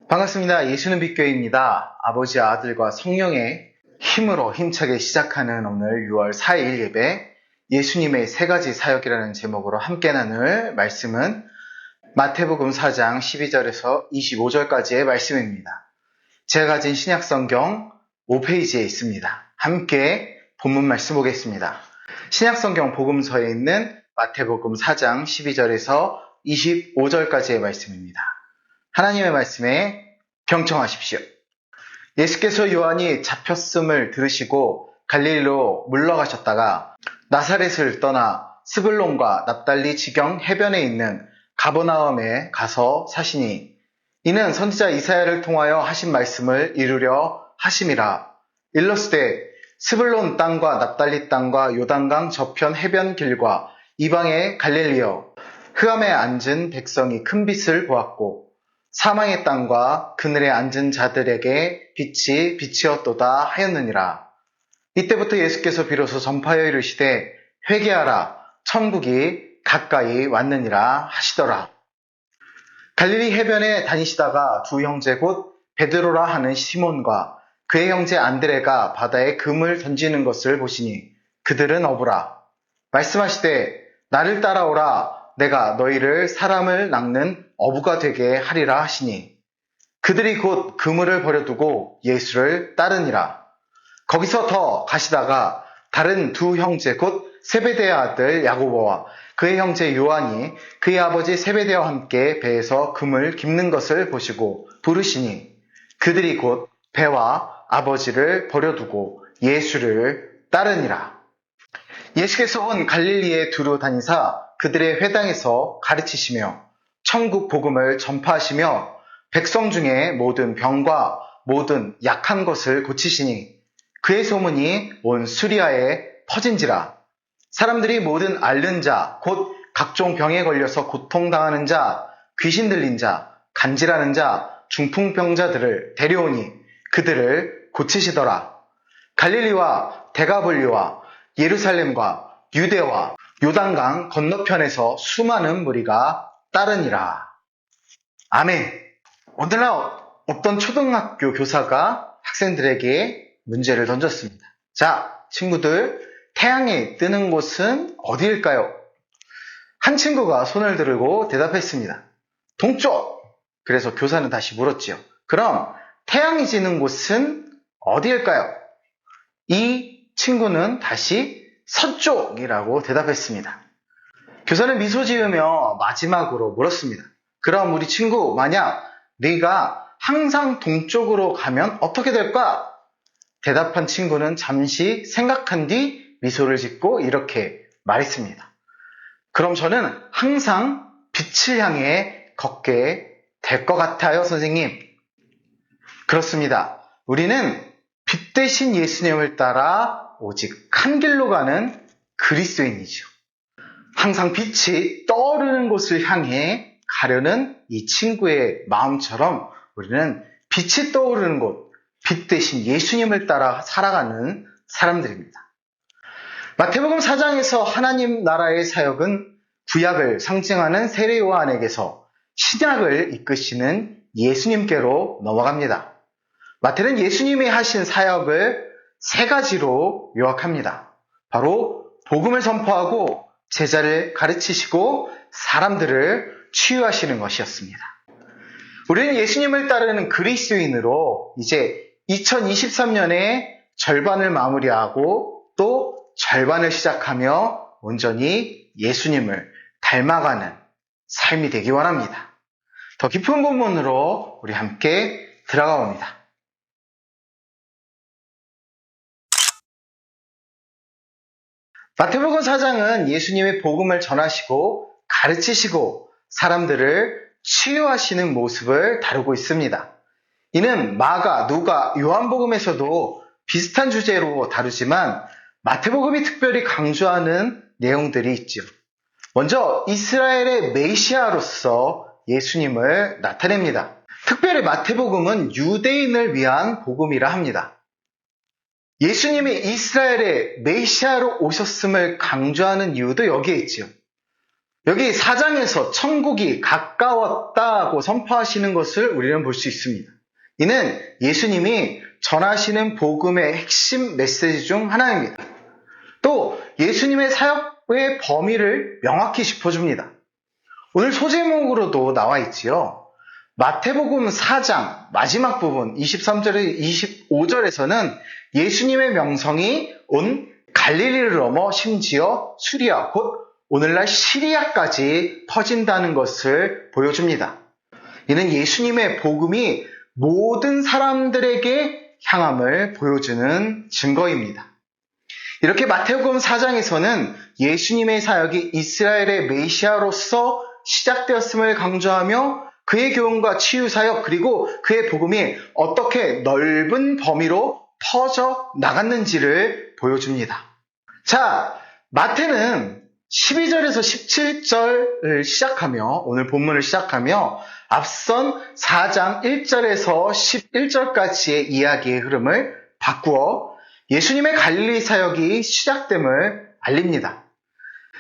반갑습니다. 예수는 빛교회입니다. 아버지, 아들과 성령의 힘으로 힘차게 시작하는 오늘 6월 4일 예배, 예수님의 세 가지 사역이라는 제목으로 함께 나눌 말씀은 마태복음 4장 12절에서 25절까지의 말씀입니다. 제가 가진 신약성경 5페이지에 있습니다. 함께 본문 말씀 보겠습니다. 신약성경 복음서에 있는 마태복음 4장 12절에서 25절까지의 말씀입니다. 하나님의 말씀에 경청하십시오. 예수께서 요한이 잡혔음을 들으시고 갈릴리로 물러가셨다가 나사렛을 떠나 스불론과 납달리 지경 해변에 있는 가버나움에 가서 사시니 이는 선지자 이사야를 통하여 하신 말씀을 이루려 하심이라. 일러스되 스불론 땅과 납달리 땅과 요단강 저편 해변 길과 이방의 갈릴리여, 흑암에 앉은 백성이 큰 빛을 보았고 사망의 땅과 그늘에 앉은 자들에게 빛이 비치었도다 하였느니라. 이때부터 예수께서 비로소 전파하여 이르시되 회개하라, 천국이 가까이 왔느니라 하시더라. 갈릴리 해변에 다니시다가 두 형제 곧 베드로라 하는 시몬과 그의 형제 안드레가 바다에 금을 던지는 것을 보시니 그들은 어부라. 말씀하시되 나를 따라오라, 내가 너희를 사람을 낚는 어부가 되게 하리라 하시니 그들이 곧 그물을 버려두고 예수를 따르니라. 거기서 더 가시다가 다른 두 형제 곧 세베대의 아들 야고보와 그의 형제 요한이 그의 아버지 세베대와 함께 배에서 금을 깁는 것을 보시고 부르시니 그들이 곧 배와 아버지를 버려두고 예수를 따르니라. 예수께서 온 갈릴리에 두루 다니사 그들의 회당에서 가르치시며 천국 복음을 전파하시며 백성 중에 모든 병과 모든 약한 것을 고치시니 그의 소문이 온 수리아에 퍼진지라. 사람들이 모든 앓는 자, 곧 각종 병에 걸려서 고통당하는 자, 귀신 들린 자, 간질하는 자, 중풍병자들을 데려오니 그들을 고치시더라. 갈릴리와 데가볼리와 예루살렘과 유대와 요단강 건너편에서 수많은 무리가 따르니라. 아멘. 오늘날 어떤 초등학교 교사가 학생들에게 문제를 던졌습니다. 자, 친구들, 태양이 뜨는 곳은 어디일까요? 한 친구가 손을 들고 대답했습니다. 동쪽! 그래서 교사는 다시 물었지요. 그럼 태양이 지는 곳은 어디일까요? 이 친구는 다시 서쪽이라고 대답했습니다. 교사는 미소 지으며 마지막으로 물었습니다. 그럼 우리 친구, 만약 네가 항상 동쪽으로 가면 어떻게 될까? 대답한 친구는 잠시 생각한 뒤 미소를 짓고 이렇게 말했습니다. 그럼 저는 항상 빛을 향해 걷게 될 것 같아요, 선생님. 그렇습니다. 우리는 빛 대신 예수님을 따라 오직 한 길로 가는 그리스도인이죠. 항상 빛이 떠오르는 곳을 향해 가려는 이 친구의 마음처럼 우리는 빛이 떠오르는 곳, 빛 대신 예수님을 따라 살아가는 사람들입니다. 마태복음 4장에서 하나님 나라의 사역은 구약을 상징하는 세례 요한에게서 신약을 이끄시는 예수님께로 넘어갑니다. 마태는 예수님이 하신 사역을 세 가지로 요약합니다. 바로 복음을 선포하고 제자를 가르치시고 사람들을 치유하시는 것이었습니다. 우리는 예수님을 따르는 그리스도인으로 이제 2023년의 절반을 마무리하고 또 절반을 시작하며 온전히 예수님을 닮아가는 삶이 되기 원합니다. 더 깊은 본문으로 우리 함께 들어가 봅니다. 마태복음 4장은 예수님의 복음을 전하시고 가르치시고 사람들을 치유하시는 모습을 다루고 있습니다. 이는 마가, 누가, 요한복음에서도 비슷한 주제로 다루지만 마태복음이 특별히 강조하는 내용들이 있죠. 먼저 이스라엘의 메시아로서 예수님을 나타냅니다. 특별히 마태복음은 유대인을 위한 복음이라 합니다. 예수님이 이스라엘의 메시아로 오셨음을 강조하는 이유도 여기에 있지요. 여기 4장에서 천국이 가까웠다고 선포하시는 것을 우리는 볼 수 있습니다. 이는 예수님이 전하시는 복음의 핵심 메시지 중 하나입니다. 또 예수님의 사역의 범위를 명확히 짚어줍니다. 오늘 소제목으로도 나와 있지요. 마태복음 4장 마지막 부분 23절에 25절에서는 예수님의 명성이 온 갈릴리를 넘어 심지어 수리아 곧 오늘날 시리아까지 퍼진다는 것을 보여줍니다. 이는 예수님의 복음이 모든 사람들에게 향함을 보여주는 증거입니다. 이렇게 마태복음 4장에서는 예수님의 사역이 이스라엘의 메시아로서 시작되었음을 강조하며 그의 교훈과 치유 사역 그리고 그의 복음이 어떻게 넓은 범위로 퍼져 나갔는지를 보여줍니다. 자, 마태는 12절에서 17절을 시작하며 오늘 본문을 시작하며 앞선 4장 1절에서 11절까지의 이야기의 흐름을 바꾸어 예수님의 갈릴리 사역이 시작됨을 알립니다.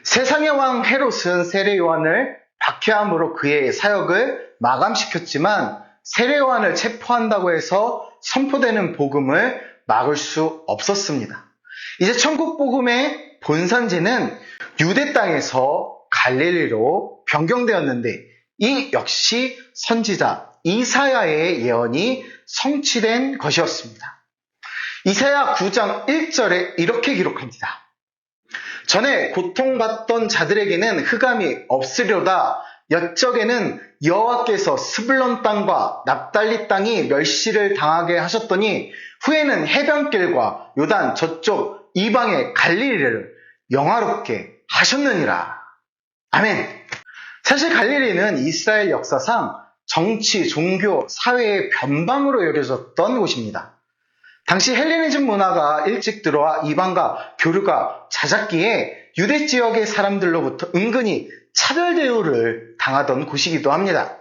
세상의 왕 헤롯은 세례 요한을 박해함으로 그의 사역을 마감시켰지만 세례 요한을 체포한다고 해서 선포되는 복음을 막을 수 없었습니다. 이제 천국 복음의 본산지는 유대 땅에서 갈릴리로 변경되었는데 이 역시 선지자 이사야의 예언이 성취된 것이었습니다. 이사야 9장 1절에 이렇게 기록합니다. 전에 고통받던 자들에게는 흑암이 없으려다 옛적에는 여호와께서 스불론 땅과 납달리 땅이 멸시를 당하게 하셨더니 후에는 해변길과 요단 저쪽 이방의 갈릴리를 영화롭게 하셨느니라. 아멘. 사실 갈릴리는 이스라엘 역사상 정치, 종교, 사회의 변방으로 여겨졌던 곳입니다. 당시 헬레니즘 문화가 일찍 들어와 이방과 교류가 잦았기에 유대 지역의 사람들로부터 은근히 차별 대우를 당하던 곳이기도 합니다.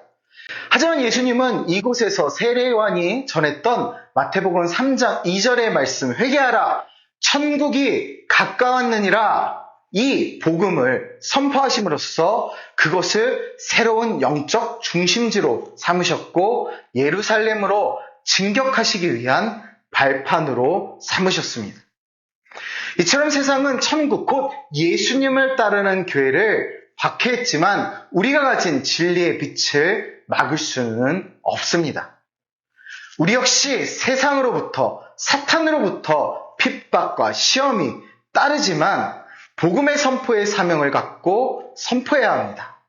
하지만 예수님은 이곳에서 세례 요한이 전했던 마태복음 3장 2절의 말씀 회개하라 천국이 가까웠느니라 이 복음을 선포하심으로써 그것을 새로운 영적 중심지로 삼으셨고 예루살렘으로 진격하시기 위한 발판으로 삼으셨습니다. 이처럼 세상은 천국 곧 예수님을 따르는 교회를 박해했지만 우리가 가진 진리의 빛을 막을 수는 없습니다. 우리 역시 세상으로부터 사탄으로부터 핍박과 시험이 따르지만 복음의 선포의 사명을 갖고 선포해야 합니다.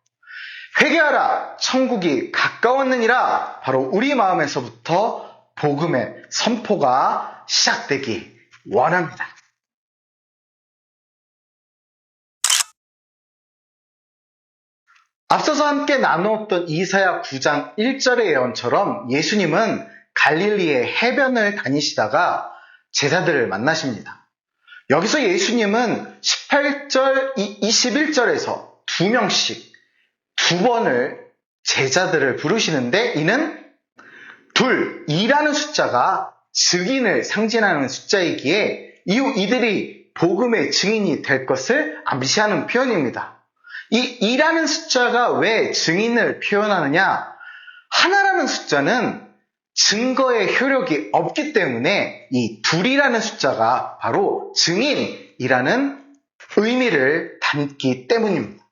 회개하라 천국이 가까웠느니라 바로 우리 마음에서부터 복음의 선포가 시작되기 원합니다. 앞서서 함께 나누었던 이사야 9장 1절의 예언처럼 예수님은 갈릴리의 해변을 다니시다가 제자들을 만나십니다. 여기서 예수님은 18절, 21절에서 2명씩 2번을 제자들을 부르시는데 이는 2라는 숫자가 증인을 상징하는 숫자이기에 이후 이들이 복음의 증인이 될 것을 암시하는 표현입니다. 이 2라는 숫자가 왜 증인을 표현하느냐? 하나라는 숫자는 증거의 효력이 없기 때문에 이 2이라는 숫자가 바로 증인이라는 의미를 담기 때문입니다.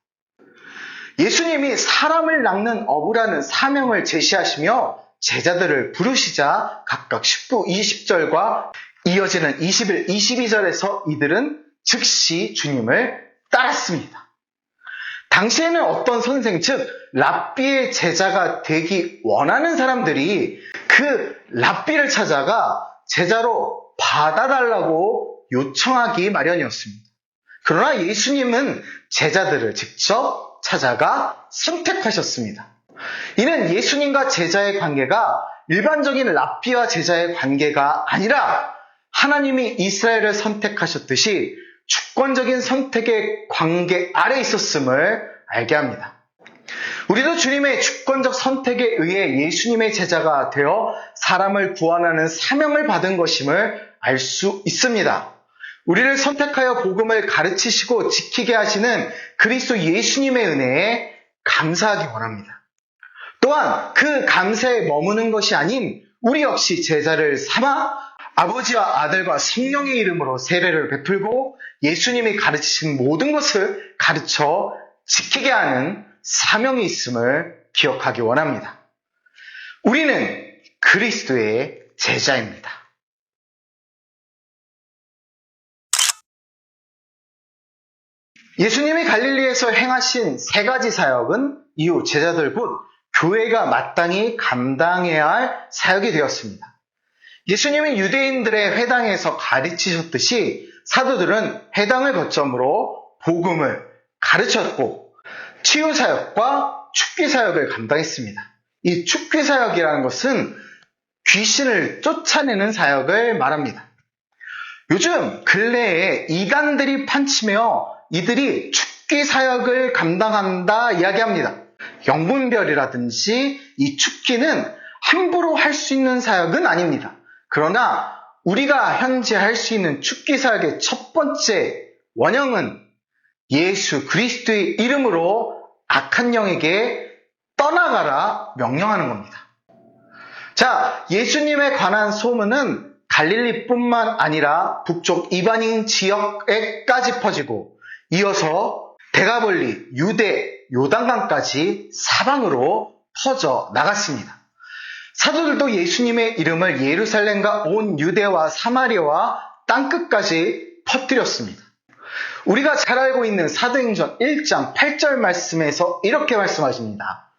예수님이 사람을 낚는 어부라는 사명을 제시하시며 제자들을 부르시자 각각 19, 20절과 이어지는 21, 22절에서 이들은 즉시 주님을 따랐습니다. 당시에는 어떤 선생, 즉 랍비의 제자가 되기 원하는 사람들이 그 랍비를 찾아가 제자로 받아달라고 요청하기 마련이었습니다. 그러나 예수님은 제자들을 직접 찾아가 선택하셨습니다. 이는 예수님과 제자의 관계가 일반적인 랍비와 제자의 관계가 아니라 하나님이 이스라엘을 선택하셨듯이 주권적인 선택의 관계 아래 있었음을 알게 합니다. 우리도 주님의 주권적 선택에 의해 예수님의 제자가 되어 사람을 구원하는 사명을 받은 것임을 알 수 있습니다. 우리를 선택하여 복음을 가르치시고 지키게 하시는 그리스도 예수님의 은혜에 감사하기 원합니다. 또한 그 감사에 머무는 것이 아닌 우리 역시 제자를 삼아 아버지와 아들과 성령의 이름으로 세례를 베풀고 예수님이 가르치신 모든 것을 가르쳐 지키게 하는 사명이 있음을 기억하기 원합니다. 우리는 그리스도의 제자입니다. 예수님이 갈릴리에서 행하신 세 가지 사역은 이후 제자들 곧 교회가 마땅히 감당해야 할 사역이 되었습니다. 예수님이 유대인들의 회당에서 가르치셨듯이 사도들은 회당을 거점으로 복음을 가르쳤고 치유사역과 축기사역을 감당했습니다. 이 축기사역이라는 것은 귀신을 쫓아내는 사역을 말합니다. 요즘 근래에 이단들이 판치며 이들이 축기사역을 감당한다 이야기합니다. 영분별이라든지 이 축기는 함부로 할 수 있는 사역은 아닙니다. 그러나 우리가 현재 할 수 있는 축기사역의 첫 번째 원형은 예수 그리스도의 이름으로 악한 영에게 떠나가라 명령하는 겁니다. 자, 예수님에 관한 소문은 갈릴리뿐만 아니라 북쪽 이방인 지역에까지 퍼지고 이어서 데가볼리, 유대, 요단강까지 사방으로 퍼져 나갔습니다. 사도들도 예수님의 이름을 예루살렘과 온 유대와 사마리아와 땅끝까지 퍼뜨렸습니다. 우리가 잘 알고 있는 사도행전 1장 8절 말씀에서 이렇게 말씀하십니다.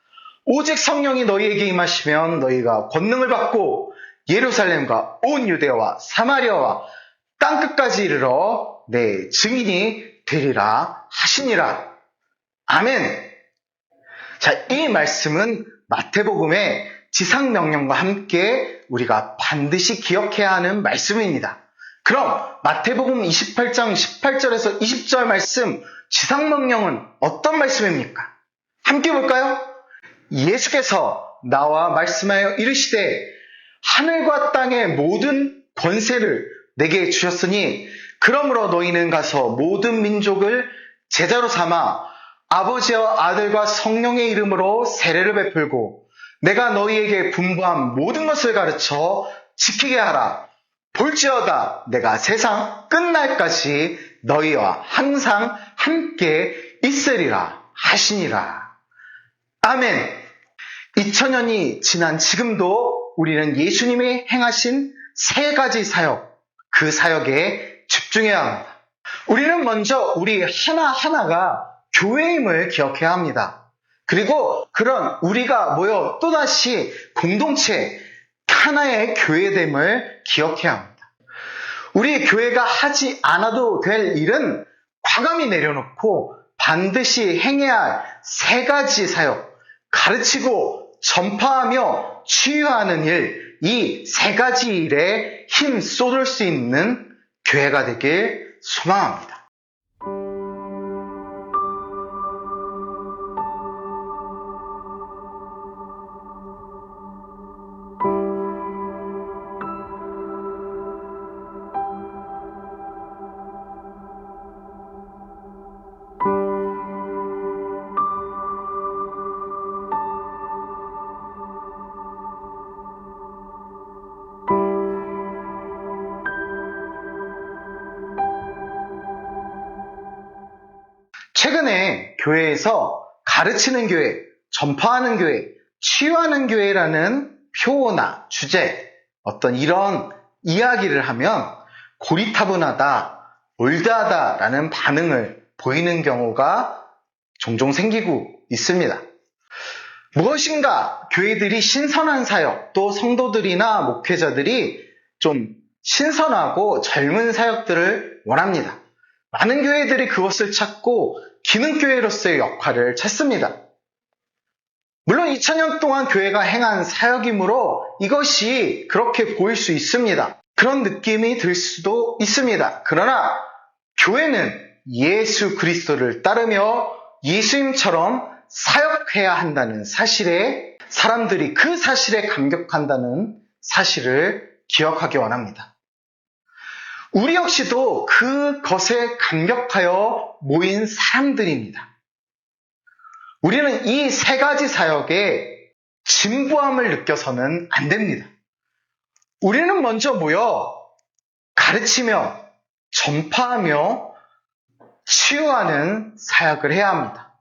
오직 성령이 너희에게 임하시면 너희가 권능을 받고 예루살렘과 온 유대와 사마리아와 땅끝까지 이르러 내 증인이 되리라 하시니라. 아멘. 자, 이 말씀은 마태복음의 지상명령과 함께 우리가 반드시 기억해야 하는 말씀입니다. 그럼 마태복음 28장 18절에서 20절 말씀 지상명령은 어떤 말씀입니까? 함께 볼까요? 예수께서 나와 말씀하여 이르시되 하늘과 땅의 모든 권세를 내게 주셨으니 그러므로 너희는 가서 모든 민족을 제자로 삼아 아버지와 아들과 성령의 이름으로 세례를 베풀고 내가 너희에게 분부한 모든 것을 가르쳐 지키게 하라. 볼지어다 내가 세상 끝날까지 너희와 항상 함께 있으리라 하시니라. 아멘. 2000년이 지난 지금도 우리는 예수님이 행하신 세 가지 사역, 그 사역에 집중해야 합니다. 우리는 먼저 우리 하나하나가 교회임을 기억해야 합니다. 그리고 그런 우리가 모여 또다시 공동체 하나의 교회됨을 기억해야 합니다. 우리 교회가 하지 않아도 될 일은 과감히 내려놓고 반드시 행해야 할 세 가지 사역, 가르치고 전파하며 치유하는 일, 이 세 가지 일에 힘 쏟을 수 있는 교회가 되길 소망합니다. 최근에 교회에서 가르치는 교회, 전파하는 교회, 치유하는 교회라는 표어나 주제, 어떤 이런 이야기를 하면 고리타분하다, 올드하다라는 반응을 보이는 경우가 종종 생기고 있습니다. 무엇인가 교회들이 신선한 사역, 또 성도들이나 목회자들이 좀 신선하고 젊은 사역들을 원합니다. 많은 교회들이 그것을 찾고 기능교회로서의 역할을 찾습니다. 물론 2000년 동안 교회가 행한 사역이므로 이것이 그렇게 보일 수 있습니다. 그런 느낌이 들 수도 있습니다. 그러나 교회는 예수 그리스도를 따르며 예수님처럼 사역해야 한다는 사실에, 사람들이 그 사실에 감격한다는 사실을 기억하기 원합니다. 우리 역시도 그것에 감격하여 모인 사람들입니다. 우리는 이 세 가지 사역에 진부함을 느껴서는 안 됩니다. 우리는 먼저 모여 가르치며 전파하며 치유하는 사역을 해야 합니다.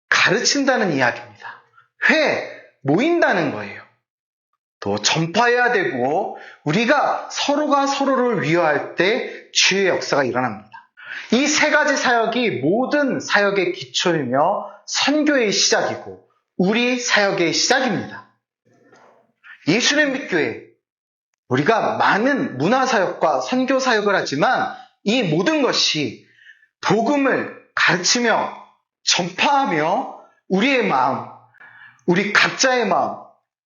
가르친다는 이야기입니다. 모인다는 거예요. 또 전파해야 되고 우리가 서로가 서로를 위로할 때 치유의 역사가 일어납니다. 이 세 가지 사역이 모든 사역의 기초이며 선교의 시작이고 우리 사역의 시작입니다. 예수님 믿교회, 우리가 많은 문화사역과 선교사역을 하지만 이 모든 것이 복음을 가르치며 전파하며 우리의 마음, 우리 각자의 마음,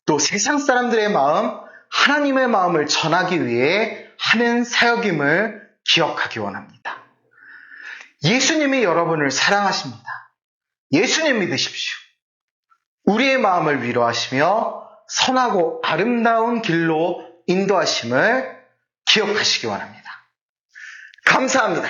또 세상 사람들의 마음, 하나님의 마음을 전하기 위해 하는 사역임을 기억하기 원합니다. 예수님이 여러분을 사랑하십니다. 예수님 믿으십시오. 우리의 마음을 위로하시며 선하고 아름다운 길로 인도하심을 기억하시기 원합니다. 감사합니다.